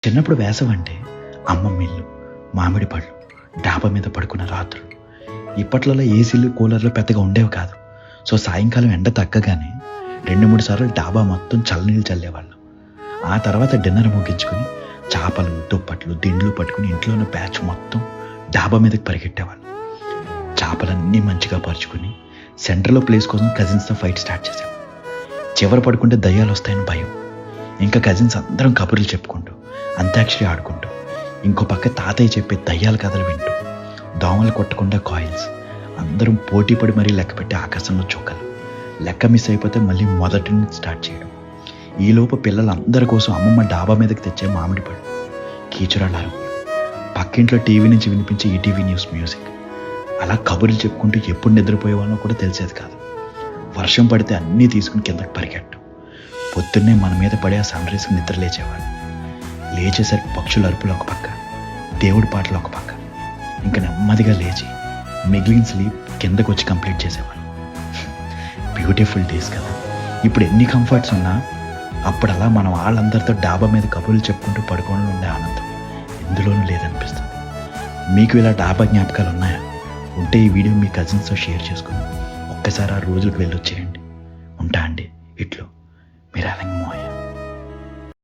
చిన్నప్పుడు వేసవంటే అమ్మమ్మ ఇల్లు, మామిడి పళ్ళు, డాబా మీద పడుకున్న రాత్రులు. ఇప్పట్లలో ఏసీలు, కూలర్లు పెద్దగా ఉండేవి కాదు. సో సాయంకాలం ఎండ తగ్గగానే 2-3 సార్లు డాబా మొత్తం చల్లనీళ్ళు చల్లేవాళ్ళం. ఆ తర్వాత డిన్నర్ ముగించుకొని చేపలు, దుప్పట్లు, దిండ్లు పట్టుకుని ఇంట్లో ఉన్న బ్యాచ్ మొత్తం డాబా మీదకి పరిగెట్టేవాళ్ళం. చేపలన్నీ మంచిగా పరుచుకుని సెంటర్లో ప్లేస్ కోసం కజిన్స్తో ఫైట్ స్టార్ట్ చేసాం. చివర పడుకుంటే దయ్యాలు వస్తాయని భయం. ఇంకా కజిన్స్ అందరం కబుర్లు చెప్పుకుంటూ, అంత్యాక్షరి ఆడుకుంటూ, ఇంకో పక్క తాతయ్య చెప్పే దయ్యాల కథలు వింటూ, దోమలు కొట్టకుండా కాయిల్స్, అందరం పోటీ పడి మరీ లెక్క పెట్టి ఆకాశంలో చోకలు, లెక్క మిస్ అయిపోతే మళ్ళీ మొదటి నుంచి స్టార్ట్ చేయడం. ఈలోపు పిల్లలందరి కోసం అమ్మమ్మ డాబా మీదకి తెచ్చే మామిడి పళ్ళు, కీచురాళ్ళ అరుపులు, పక్కింట్లో టీవీ నుంచి వినిపించే ఈటీవీ న్యూస్ మ్యూజిక్. అలా కబుర్లు చెప్పుకుంటూ ఎప్పుడు నిద్రపోయే వాళ్ళో కూడా తెలిసేది కాదు. వర్షం పడితే అన్నీ తీసుకుని కిందకి పరిగెట్టం. పొద్దున్నే మన మీద పడే ఆ సన్ రైజ్కి నిద్ర లేచేవాడు. లేచేసరికి పక్షుల అరుపులు ఒక పక్క, దేవుడి పాటలు ఒక పక్క. ఇంకా నెమ్మదిగా లేచి మిగిలిన స్లీప్ కిందకు వచ్చి కంప్లీట్ చేసేవాడు. బ్యూటిఫుల్ డేస్ కదా. ఇప్పుడు ఎన్ని కంఫర్ట్స్ ఉన్నా అప్పుడు అలా మనం వాళ్ళందరితో డాబా మీద కబుర్లు చెప్పుకుంటూ పడుకోవడంలో ఉండే ఆనందం ఎందులోనూ లేదనిపిస్తుంది. మీకు ఇలా డాబా జ్ఞాపకాలు ఉన్నాయా? ఉంటే ఈ వీడియో మీ కజిన్స్తో షేర్ చేసుకుని ఒక్కసారి ఆ రోజులకు వెళ్ళొచ్చేయండి. ఉంటా అండి. ఇట్లో మీరు అలంగ మోయ.